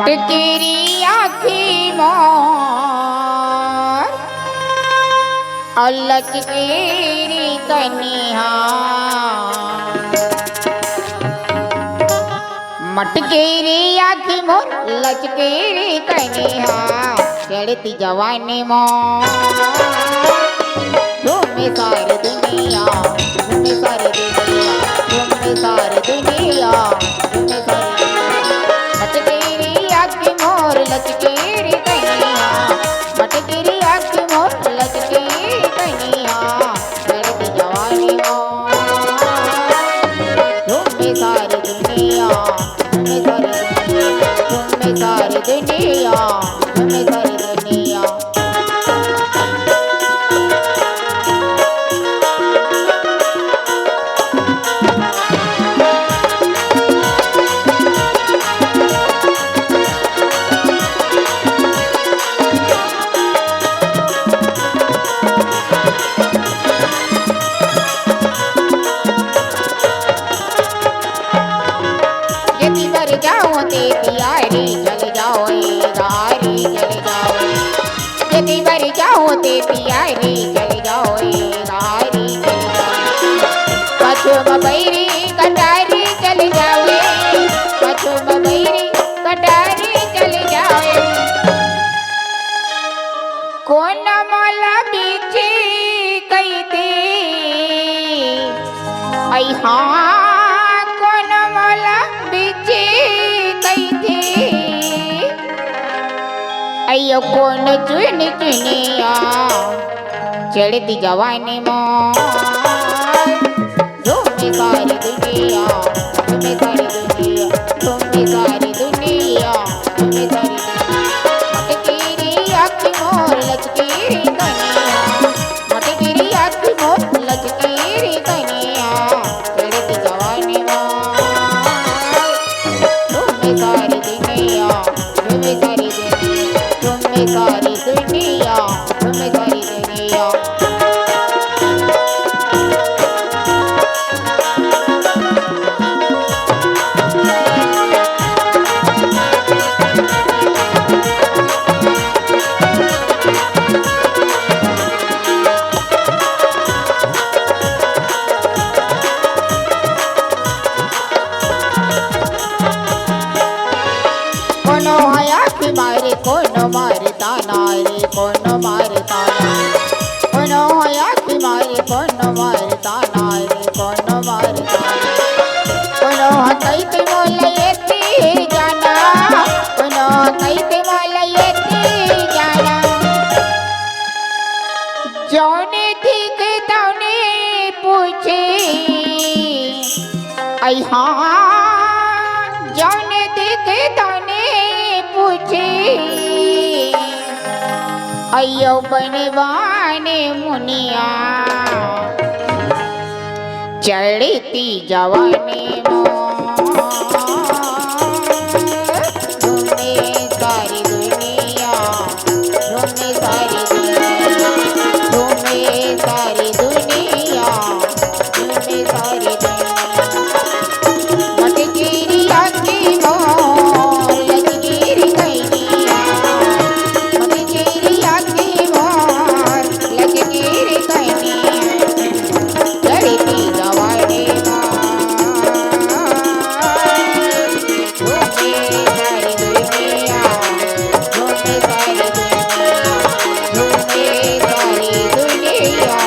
मटकेरी आखी मोर लचकेरी कनिहा मटकेरी आखी मोर लचकेरी कनिहा चढ़ती जवानी मोर झूमे सारी दुनिया झूमे सारी दुनिया झूमे सारी दुनिया झूमे सारी मटकेरी आखी मोर लचकेरी कनिहा मटकेरी आखी मोर लचकेरी कनिहा चढ़ती जवानी मोर झूमे सारी दुनिया झूमे सारी दुनिया झूमे सारी दुनिया झूमे सारी दुनिया जाओ तेरी यारी चल जाओ गारी चल जाओ यदि बर जाओ तेरी यारी चल जाओ गारी चल जाओ पछुम बैरी कटारी चल जाओ पछुम बैरी कटारी चल जाओ कौन मोला बीचे कई दे आई हाँ कौन मोला बीचे अयो कौन चुन चुनिया चढ़ती जवानी मोर झूमे सारी दुनिया झूमे सारी दुनिया झूमे सारी दुनिया झूमे सारी मटकेरी आखी मोर लचकेरी कनिया मटकेरी आखी मोर लचकेरी कनिया चढ़ती जवानी मोर झूमे सारी दुनिया झूमे सारी दुनिया झूमे सारी दुनिया झूमे सारी दुनिया कोनो हयाती मारे कोनो मारता नारे कोनो मारता कोनो हयाती मारे कोनो मारता नारे कोनो मारता कोनो हकैते मोलयती जाना कोनो हकैते मोलयती जाना जौने ठीक तौने पूछे आई हाँ जौने ठीक तौने पूछे अयो बनवाने मुनिया चढ़ती जवानी मोर झूमे सारी दुनिया झूमे सारी दुनिया झूमे सारी दुनिया झूमे सारी दुनिया मटकेरी आखी मोर लचकेरी कनिया मटकेरी आखी मोर लचकेरी कनिया चढ़ती जवानी झूमे सारी दुनिया झूमे सारी दुनिया झूमे सारी दुनिया